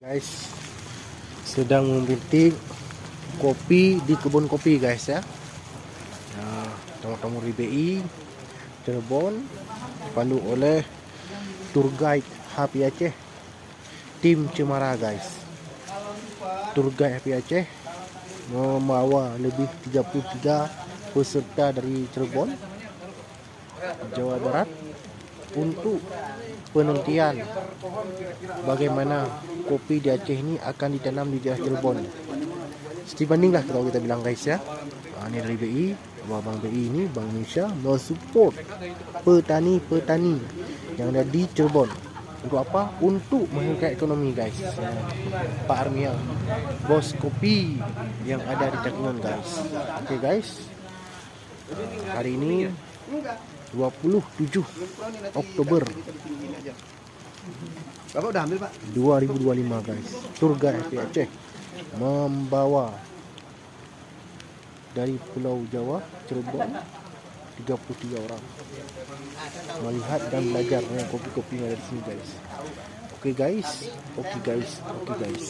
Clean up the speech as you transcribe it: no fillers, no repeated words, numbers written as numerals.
Guys, sedang memetik kopi di kebun kopi guys ya. Nah, tamu-tamu RBI Cirebon dipandu oleh tour guide Happy Aceh tim Cemara guys. Tour guide Happy Aceh membawa lebih 33 peserta dari Cirebon, Jawa Barat untuk penelitian bagaimana kopi di Aceh ini akan ditanam di daerah Cirebon. Studi banding lah kalau kita bilang guys ya. Ini dari BI, Bang BI ini, Bank Indonesia mensupport petani-petani yang ada di Cirebon. Untuk apa? Untuk mengangkat ekonomi guys. Pak Armia, bos kopi yang ada di Caknun guys. Oke guys, hari ini 27 Oktober Bapak udah ambil Pak? 2025 guys. Tour guide Happy Aceh membawa dari Pulau Jawa, Cirebon 33 orang melihat dan belajar dengan kopi-kopi yang ada di sini guys. Oke guys.